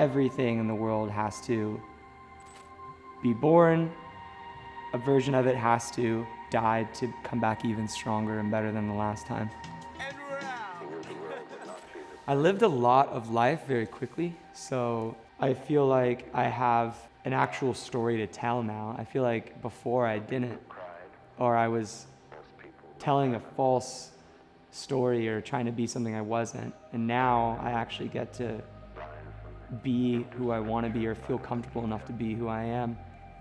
everything in the world has to be born, a version of it has to die to come back even stronger and better than the last time. I lived a lot of life very quickly, so I feel like I have an actual story to tell now. I feel like before I didn't, or I was telling a false story or trying to be something I wasn't. And now I actually get to be who I want to be or feel comfortable enough to be who I am.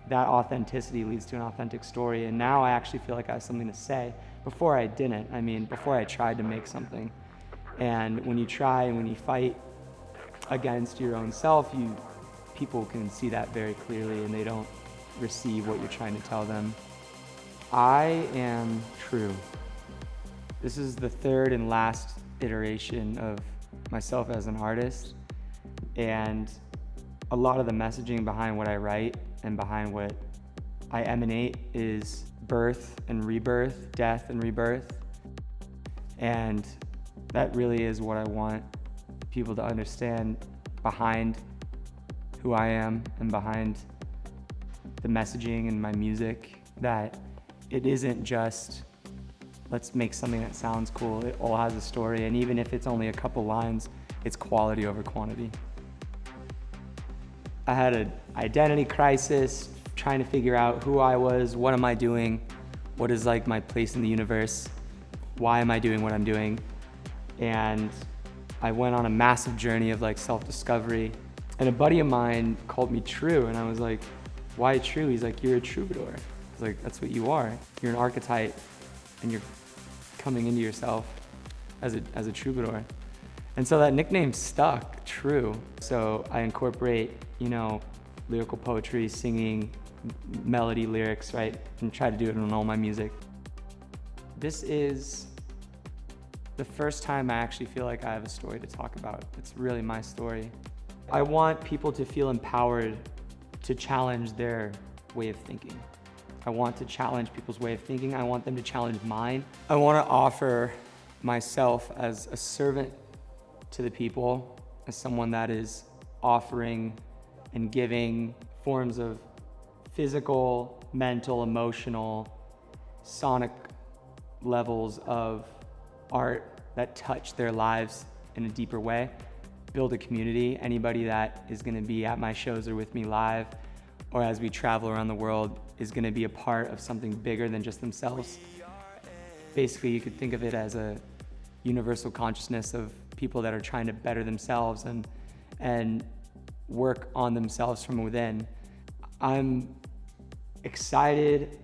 That authenticity leads to an authentic story. And now I actually feel like I have something to say. Before I didn't. I mean, before I tried to make something. And when you try and when you fight against your own self, people can see that very clearly and they don't receive what you're trying to tell them. I am Trou. This is the third and last iteration of myself as an artist. And a lot of the messaging behind what I write and behind what I emanate is birth and rebirth, death and rebirth. And that really is what I want people to understand behind who I am and behind the messaging and my music, that it isn't just, let's make something that sounds cool. It all has a story, and even if it's only a couple lines, it's quality over quantity. I had an identity crisis, trying to figure out who I was, what am I doing, what is like my place in the universe, why am I doing what I'm doing? And I went on a massive journey of like self-discovery. And a buddy of mine called me Trou, and I was like, why Trou? He's like, you're a troubadour. I was like, that's what you are. You're an archetype, and you're coming into yourself as a troubadour. And so that nickname stuck, Trou. So I incorporate, lyrical poetry, singing, melody, lyrics, right? And try to do it in all my music. This is the first time I actually feel like I have a story to talk about. It's really my story. I want people to feel empowered to challenge their way of thinking. I want to challenge people's way of thinking. I want them to challenge mine. I want to offer myself as a servant to the people, as someone that is offering and giving forms of physical, mental, emotional, sonic levels of art that touch their lives in a deeper way. Build a community. Anybody that is going to be at my shows or with me live, or as we travel around the world, is going to be a part of something bigger than just themselves. Basically, you could think of it as a universal consciousness of people that are trying to better themselves and work on themselves from within. I'm excited,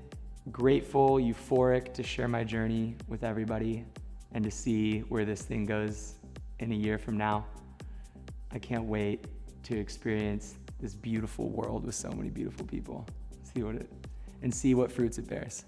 grateful, euphoric to share my journey with everybody and to see where this thing goes in a year from now. I can't wait to experience this beautiful world with so many beautiful people. See what fruits it bears.